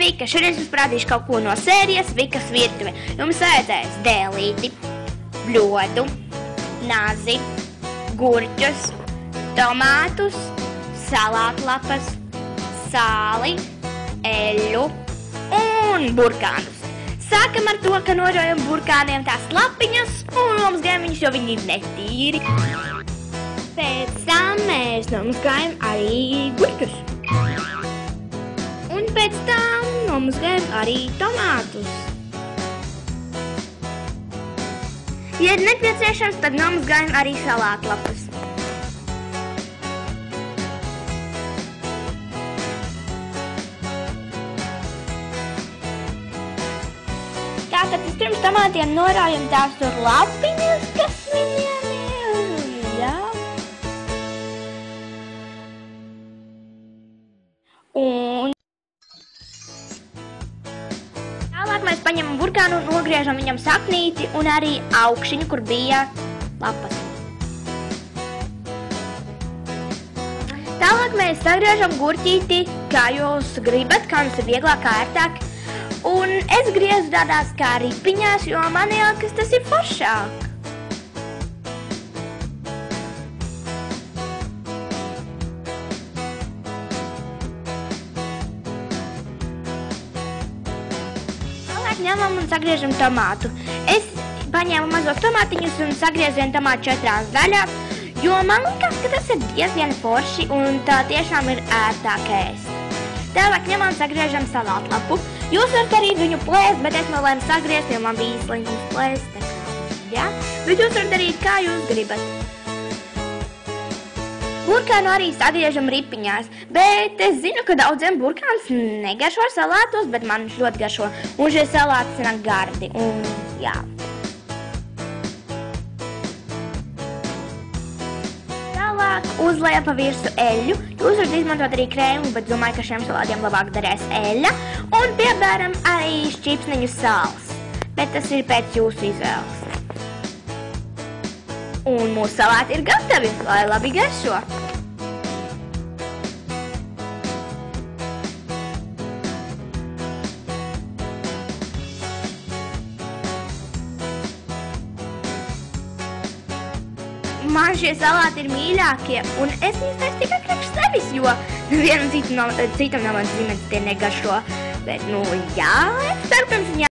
Vika, šodien es jums parādīšu kaut ko no sērijas Vikas virtuve. Jums vajadzēs dēlīti, bļodu, nazi, gurķus, tomātus, salātlapas, sāli, eļļu un burkānus. Sākam ar to, ka norojam burkāniem tās lapiņas un nomazgājam viņus, jo viņi ir netīri. Pēc tam mēs nomazgājam arī gurķus. Un pēc tam nomazgājam arī tomātus. Ja ir nepieciešams, tad nomazgājam arī salātlapas. Tātad vispirms tomātiem norājam tās tur lapiņas, kas viņiem ir, jā. Un tālāk mēs paņemam burkānu un nogriežam viņam saknīti un arī augšiņu, kur bija lapas. Tālāk mēs sagriežam gurķīti, kā jūs gribat, kā jums ir vieglāk, kā ērtāk. Un es griezu tādās kā ripiņās, jo man liekas, tas ir foršāk. Ņemam un sagriežam tomātu. Es paņēmu mazos tomātiņus un sagriezu vienu tomātu 4 daļās, jo man liekas, ka tas ir diezgan forši un tā tiešām ir ērtāk ēst. Tālāk ņemam un sagriežam salātlapu. Jūs varat arī viņu plēst, bet es nolēmu sagriezt, jo man bija slinkums plēst, tā kā, jā? Bet jūs varat darīt, kā jūs gribat. Burkānu arī sagriežam ripiņās, bet es zinu, ka daudziem burkāns negaršo salātos, bet man viņš ļoti garšo. Un šie salāti sanāk gardi, un jā. Tālāk uzliek pa virsu eļļu. Jūs varat izmantot arī krēmu, bet domāju, ka šiem salātiem labāk derēs eļļa. Un piebēram arī šķipsniņu sāls, bet tas ir pēc jūsu izvēles. Un mūsu salāti ir gatavi, lai labi garšo. Man šie salāti ir mīļākie, un es viņus taisu tikai priekš sevis, jo nevienam citam nav atzīmēts, tie negaršo. Bet, nu, jā, es ceru, pirms